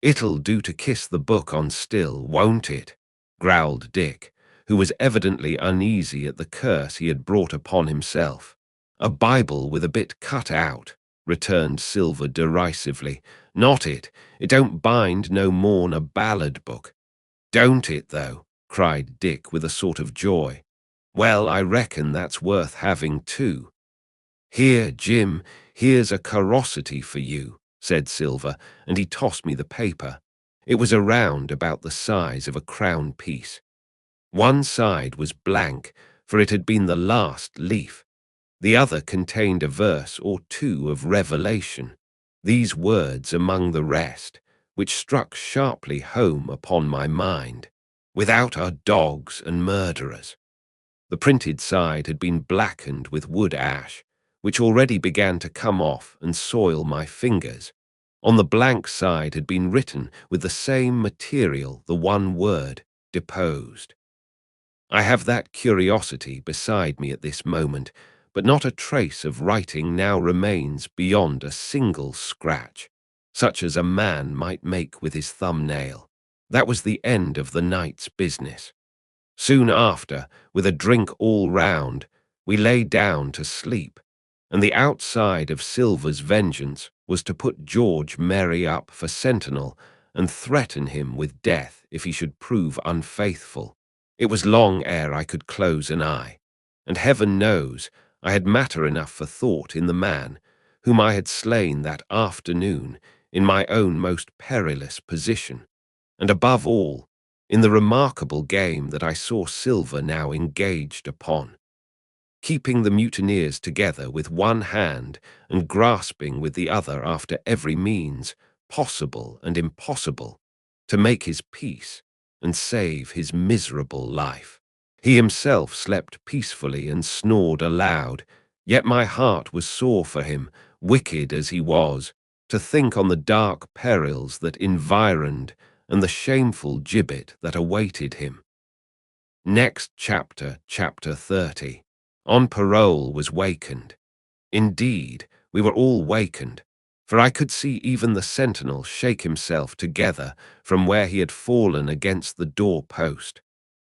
It'll do to kiss the book on still, won't it? Growled Dick, who was evidently uneasy at the curse he had brought upon himself. A Bible with a bit cut out, returned Silver derisively. Not it. It don't bind no more'n a ballad book. Don't it, though? Cried Dick with a sort of joy. Well, I reckon that's worth having too. Here, Jim, here's a curiosity for you, said Silver, and he tossed me the paper. It was a round about the size of a crown piece. One side was blank, for it had been the last leaf. The other contained a verse or two of Revelation, these words among the rest, which struck sharply home upon my mind. Without are dogs and murderers. The printed side had been blackened with wood ash, which already began to come off and soil my fingers. On the blank side had been written with the same material the one word, deposed. I have that curiosity beside me at this moment, but not a trace of writing now remains beyond a single scratch, such as a man might make with his thumbnail. That was the end of the night's business. Soon after, with a drink all round, we lay down to sleep, and the outside of Silver's vengeance was to put George Merry up for sentinel and threaten him with death if he should prove unfaithful. It was long ere I could close an eye, and heaven knows I had matter enough for thought in the man whom I had slain that afternoon in my own most perilous position, and above all, in the remarkable game that I saw Silver now engaged upon, keeping the mutineers together with one hand and grasping with the other after every means, possible and impossible, to make his peace and save his miserable life. He himself slept peacefully and snored aloud, yet my heart was sore for him, wicked as he was, to think on the dark perils that environed and the shameful gibbet that awaited him. Next chapter, chapter 30. On parole was wakened. Indeed, we were all wakened, for I could see even the sentinel shake himself together from where he had fallen against the door-post,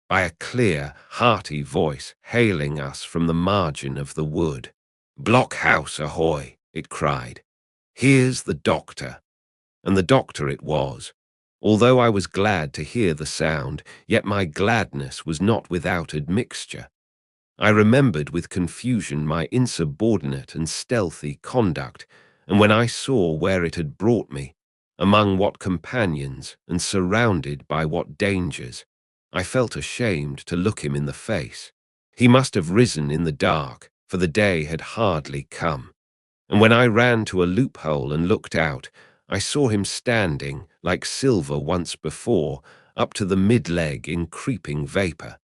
by a clear, hearty voice hailing us from the margin of the wood. "Blockhouse ahoy!" it cried. "Here's the doctor." And the doctor it was. Although I was glad to hear the sound, yet my gladness was not without admixture. I remembered with confusion my insubordinate and stealthy conduct, and when I saw where it had brought me, among what companions and surrounded by what dangers, I felt ashamed to look him in the face. He must have risen in the dark, for the day had hardly come, and when I ran to a loophole and looked out, I saw him standing, like Silver once before, up to the mid-leg in creeping vapour.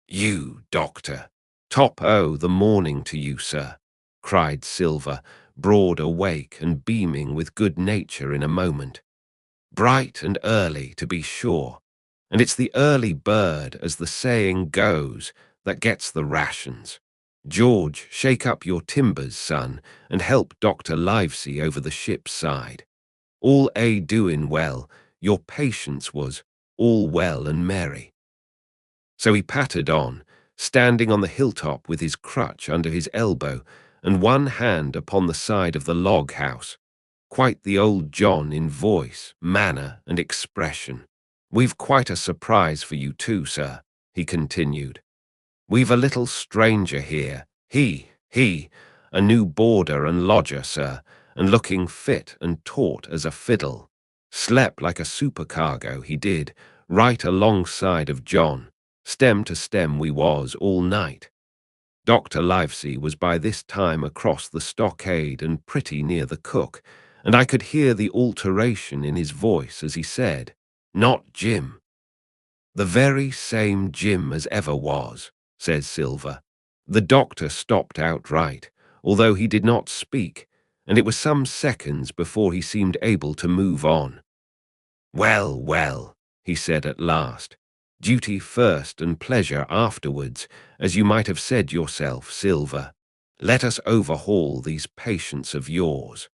"You, doctor! Top o' the morning to you, sir," cried Silver, broad awake and beaming with good nature in a moment. "Bright and early, to be sure, and it's the early bird, as the saying goes, that gets the rations. George, shake up your timbers, son, and help Dr. Livesey over the ship's side. All doin' well, your patience was all well and merry." So he pattered on, standing on the hilltop with his crutch under his elbow and one hand upon the side of the log house, quite the old John in voice, manner, and expression. "We've quite a surprise for you too, sir," he continued. "We've a little stranger here, he, a new boarder and lodger, sir, and looking fit and taut as a fiddle. Slept like a supercargo, he did, right alongside of John. Stem to stem we was all night. Dr. Livesey was by this time across the stockade and pretty near the cook, and I could hear the alteration in his voice as he said, "Not Jim." "The very same Jim as ever was," says Silver. The doctor stopped outright, although he did not speak, and it was some seconds before he seemed able to move on. "Well, well," he said at last, "duty first and pleasure afterwards, as you might have said yourself, Silver. Let us overhaul these patients of yours."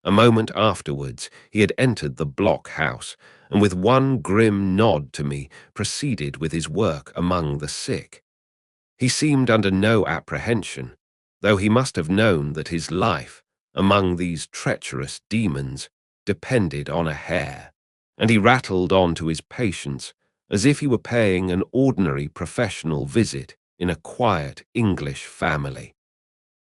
A moment afterwards he had entered the block-house, and with one grim nod to me proceeded with his work among the sick. He seemed under no apprehension, though he must have known that his life, among these treacherous demons, depended on a hair, and he rattled on to his patients as if he were paying an ordinary professional visit in a quiet English family.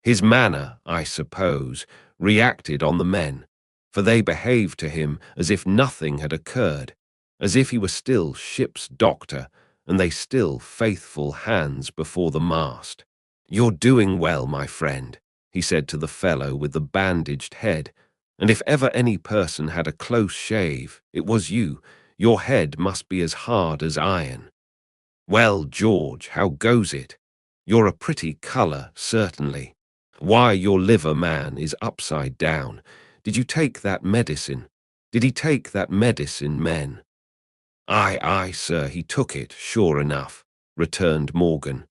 His manner, I suppose, reacted on the men, for they behaved to him as if nothing had occurred, as if he were still ship's doctor, and they still faithful hands before the mast. "You're doing well, my friend," he said to the fellow with the bandaged head, "and if ever any person had a close shave, it was you. Your head must be as hard as iron. Well, George, how goes it? You're a pretty colour, certainly. Why, your liver, man, is upside down. Did you take that medicine? Did he take that medicine, men?" "Aye, aye, sir, he took it, sure enough," returned Morgan.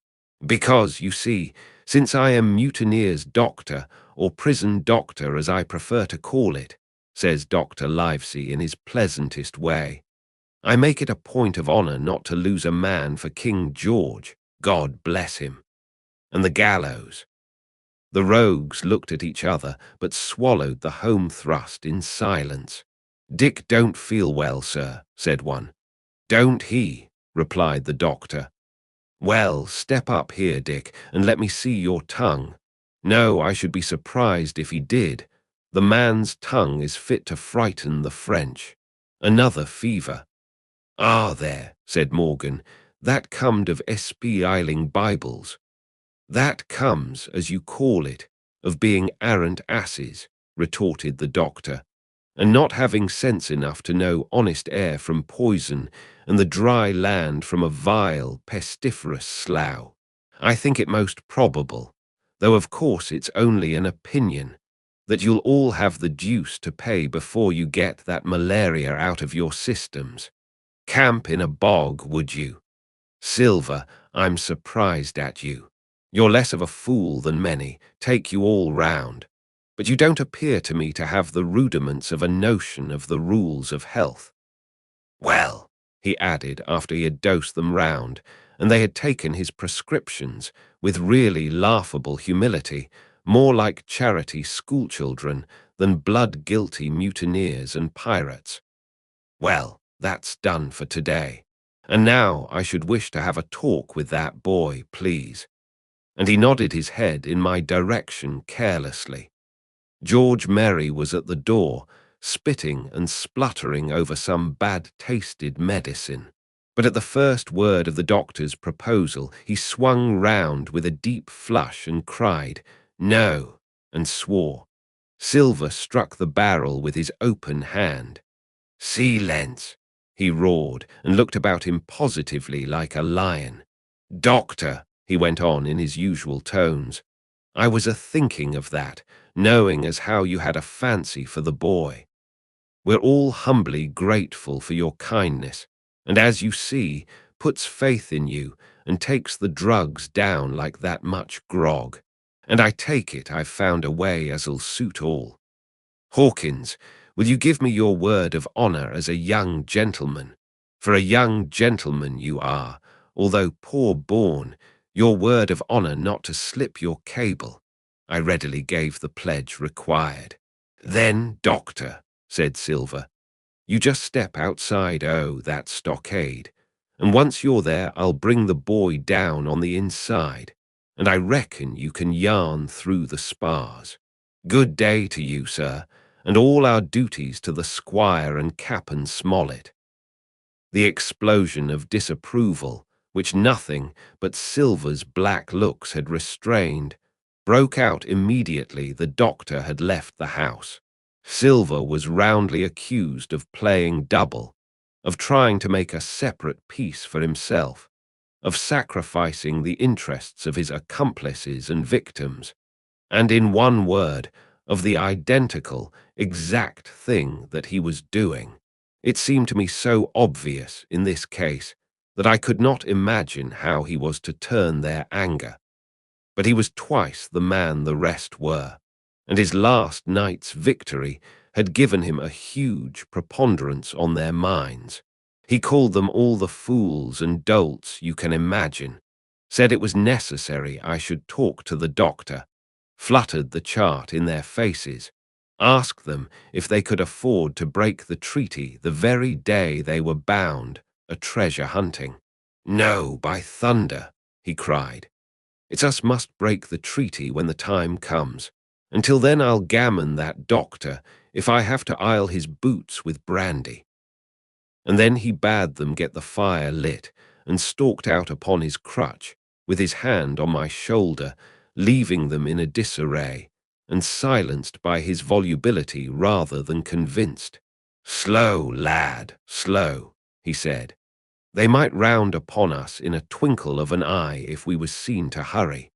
"Because, you see, since I am mutineer's doctor, or prison doctor as I prefer to call it," says Dr. Livesey in his pleasantest way, "I make it a point of honour not to lose a man for King George, God bless him. And the gallows." The rogues looked at each other, but swallowed the home thrust in silence. "Dick don't feel well, sir," said one. "Don't he?" replied the doctor. "Well, step up here, Dick, and let me see your tongue." "No, I should be surprised if he did. The man's tongue is fit to frighten the French. Another fever." "Ah, there," said Morgan, "that comed of espeiling Bibles." "That comes, as you call it, of being arrant asses," retorted the doctor, "and not having sense enough to know honest air from poison and the dry land from a vile, pestiferous slough. I think it most probable, though of course it's only an opinion, that you'll all have the deuce to pay before you get that malaria out of your systems. Camp in a bog, would you? Silver, I'm surprised at you. You're less of a fool than many, take you all round. But you don't appear to me to have the rudiments of a notion of the rules of health. Well," he added after he had dosed them round, and they had taken his prescriptions with really laughable humility, more like charity schoolchildren than blood-guilty mutineers and pirates. "Well, that's done for today. And now I should wish to have a talk with that boy, please." And he nodded his head in my direction carelessly. George Merry was at the door, spitting and spluttering over some bad-tasted medicine. But at the first word of the doctor's proposal, he swung round with a deep flush and cried, "No," and swore. Silver struck the barrel with his open hand. "Silence," he roared, and looked about him positively like a lion. "Doctor," he went on in his usual tones, "I was a-thinking of that, knowing as how you had a fancy for the boy. We're all humbly grateful for your kindness, and as you see, puts faith in you and takes the drugs down like that much grog. And I take it I've found a way as'll suit all. Hawkins, will you give me your word of honour as a young gentleman? For a young gentleman you are, although poor-born, your word of honour not to slip your cable." I readily gave the pledge required. "Then, doctor," said Silver, "you just step outside, that stockade, and once you're there I'll bring the boy down on the inside, and I reckon you can yarn through the spars. Good day to you, sir, and all our duties to the squire and Cap'n Smollett." The explosion of disapproval, which nothing but Silver's black looks had restrained, broke out immediately the doctor had left the house. Silver was roundly accused of playing double, of trying to make a separate peace for himself, of sacrificing the interests of his accomplices and victims, and in one word, of the identical, exact thing that he was doing. It seemed to me so obvious in this case that I could not imagine how he was to turn their anger. But he was twice the man the rest were, and his last night's victory had given him a huge preponderance on their minds. He called them all the fools and dolts you can imagine, said it was necessary I should talk to the doctor, fluttered the chart in their faces, asked them if they could afford to break the treaty the very day they were bound a treasure hunting. "No, by thunder," he cried. "It's us must break the treaty when the time comes. Until then I'll gammon that doctor if I have to aisle his boots with brandy." And then he bade them get the fire lit and stalked out upon his crutch, with his hand on my shoulder, leaving them in a disarray, and silenced by his volubility rather than convinced. "Slow, lad, slow," he said. "They might round upon us in a twinkle of an eye if we was seen to hurry."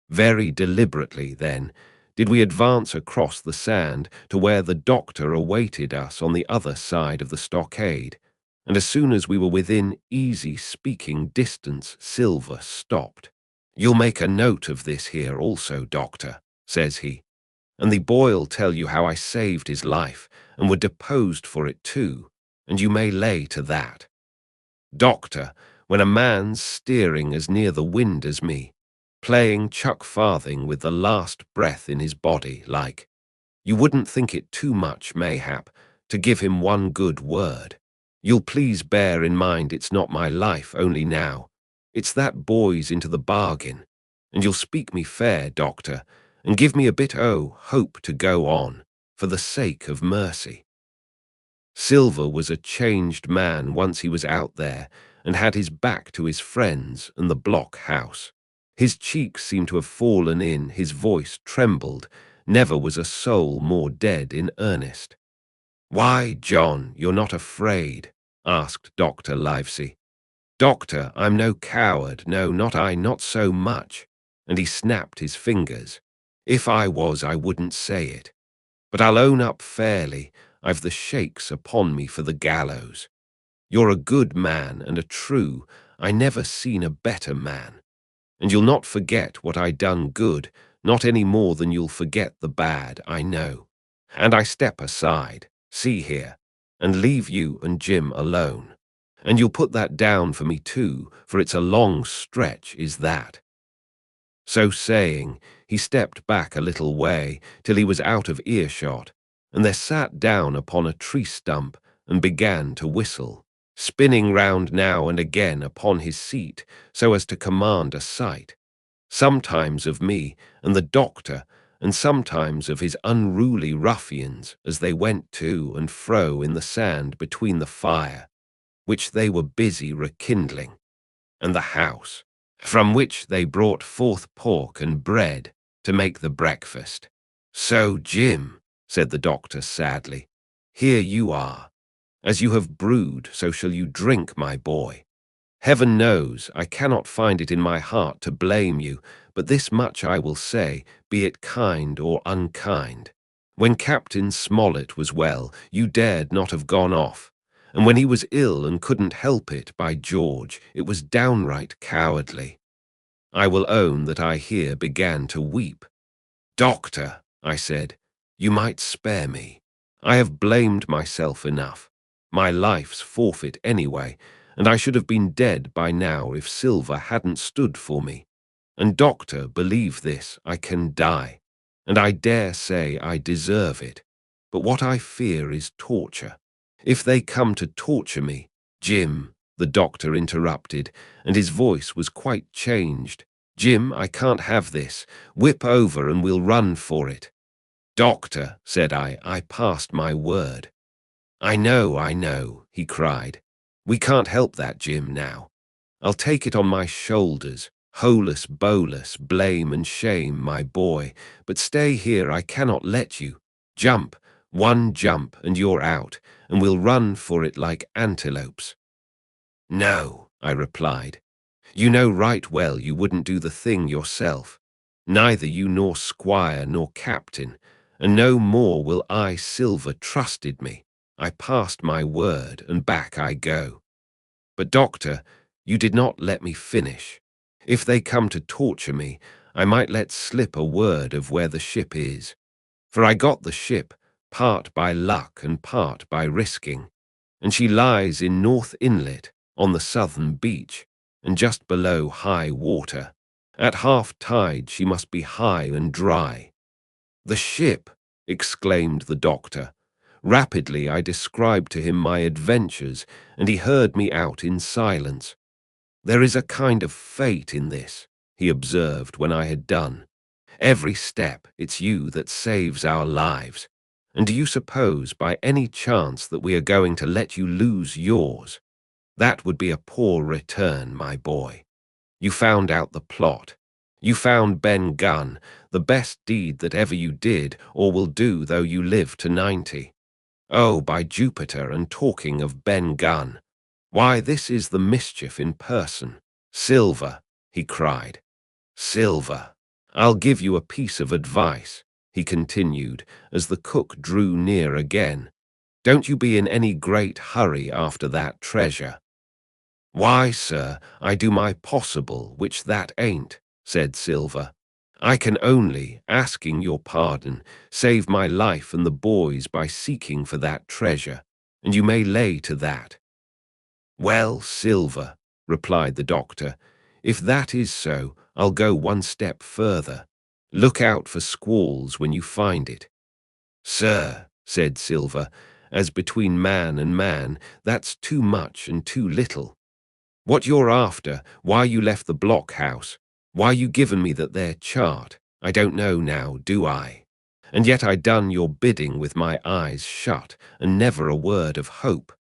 Very deliberately, then, did we advance across the sand to where the doctor awaited us on the other side of the stockade, and as soon as we were within easy speaking distance, Silver stopped. "You'll make a note of this here also, doctor," says he, "and the boy'll tell you how I saved his life and were deposed for it too, and you may lay to that. Doctor, when a man's steering as near the wind as me, playing chuck-farthing with the last breath in his body, like, you wouldn't think it too much, mayhap, to give him one good word. You'll please bear in mind it's not my life only now, it's that boy's into the bargain, and you'll speak me fair, doctor, and give me a bit o' hope to go on, for the sake of mercy." Silver was a changed man once he was out there and had his back to his friends and the block house. His cheeks seemed to have fallen in, his voice trembled. Never was a soul more dead in earnest. "Why, John, you're not afraid?" asked Dr. Livesey. "Doctor, I'm no coward, no, not I, not so much," and he snapped his fingers. "If I was, I wouldn't say it. But I'll own up fairly, I've the shakes upon me for the gallows. You're a good man and a true, I never seen a better man. And you'll not forget what I done good, not any more than you'll forget the bad, I know. And I step aside, see here, and leave you and Jim alone. And you'll put that down for me too, for it's a long stretch, is that." So saying, he stepped back a little way till he was out of earshot, and there sat down upon a tree stump and began to whistle, spinning round now and again upon his seat so as to command a sight, sometimes of me and the doctor, and sometimes of his unruly ruffians as they went to and fro in the sand between the fire, which they were busy rekindling, and the house, from which they brought forth pork and bread to make the breakfast. "So, Jim," said the doctor sadly, "here you are. As you have brewed, so shall you drink, my boy. Heaven knows I cannot find it in my heart to blame you, but this much I will say, be it kind or unkind. When Captain Smollett was well, you dared not have gone off, and when he was ill and couldn't help it, by George, it was downright cowardly. I will own that I here began to weep. 'Doctor,' I said, 'you might spare me. I have blamed myself enough. My life's forfeit anyway, and I should have been dead by now if Silver hadn't stood for me. And, doctor, believe this, I can die, and I dare say I deserve it. But what I fear is torture. If they come to torture me—' "'Jim,' the doctor interrupted, and his voice was quite changed. 'Jim, I can't have this. Whip over and we'll run for it.' "'Doctor,' said I passed my word.' I know,' he cried. 'We can't help that, Jim, now. I'll take it on my shoulders, holus bolus, blame and shame, my boy, but stay here, I cannot let you. Jump, one jump, and you're out, and we'll run for it like antelopes. No, I replied. You know right well you wouldn't do the thing yourself. Neither you nor squire nor captain, and no more will I. Silver trusted me. I passed my word, and back I go. But, doctor, you did not let me finish. If they come to torture me, I might let slip a word of where the ship is. For I got the ship, part by luck and part by risking, and she lies in North Inlet on the southern beach, and just below high water. At half tide she must be high and dry. The ship! Exclaimed the doctor. Rapidly I described to him my adventures, and he heard me out in silence. There is a kind of fate in this, he observed when I had done. Every step it's you that saves our lives. And do you suppose by any chance that we are going to let you lose yours? That would be a poor return, my boy. You found out the plot. You found Ben Gunn, the best deed that ever you did or will do though you live to 90. Oh, by Jupiter, and talking of Ben Gunn, why, this is the mischief in person. Silver, he cried. Silver, I'll give you a piece of advice, he continued, as the cook drew near again. Don't you be in any great hurry after that treasure. Why, sir, I do my possible, which that ain't, said Silver. I can only, asking your pardon, save my life and the boys by seeking for that treasure, and you may lay to that. Well, Silver, replied the doctor, if that is so, I'll go one step further. Look out for squalls when you find it. Sir, said Silver, as between man and man, that's too much and too little. What you're after, why you left the blockhouse, why you given me that there chart, I don't know now, do I? And yet I done your bidding with my eyes shut, and never a word of hope.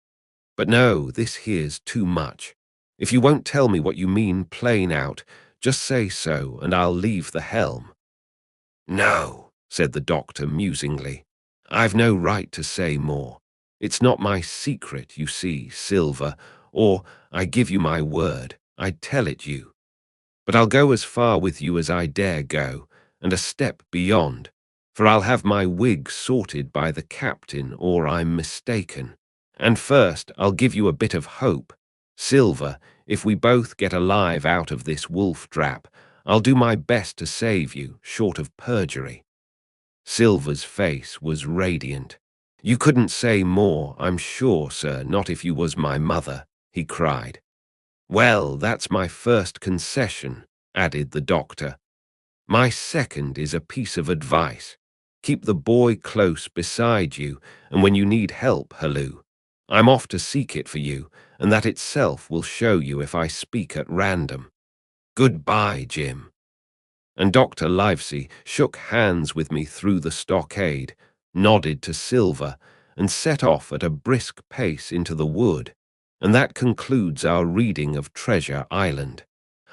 But no, this here's too much. If you won't tell me what you mean plain out, just say so, and I'll leave the helm. No, said the doctor musingly. I've no right to say more. It's not my secret, you see, Silver, or, I give you my word, I'd tell it you. But I'll go as far with you as I dare go, and a step beyond, for I'll have my wig sorted by the captain, or I'm mistaken. And first, I'll give you a bit of hope. Silver, if we both get alive out of this wolf trap, I'll do my best to save you, short of perjury. Silver's face was radiant. You couldn't say more, I'm sure, sir, not if you was my mother, he cried. Well, that's my first concession, added the doctor. My second is a piece of advice. Keep the boy close beside you, and when you need help, halloo. I'm off to seek it for you, and that itself will show you if I speak at random. Goodbye, Jim. And Dr. Livesey shook hands with me through the stockade, nodded to Silver, and set off at a brisk pace into the wood. And that concludes our reading of Treasure Island.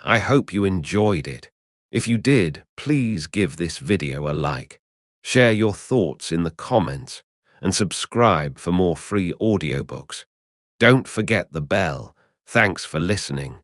I hope you enjoyed it. If you did, please give this video a like. Share your thoughts in the comments, and subscribe for more free audiobooks. Don't forget the bell. Thanks for listening.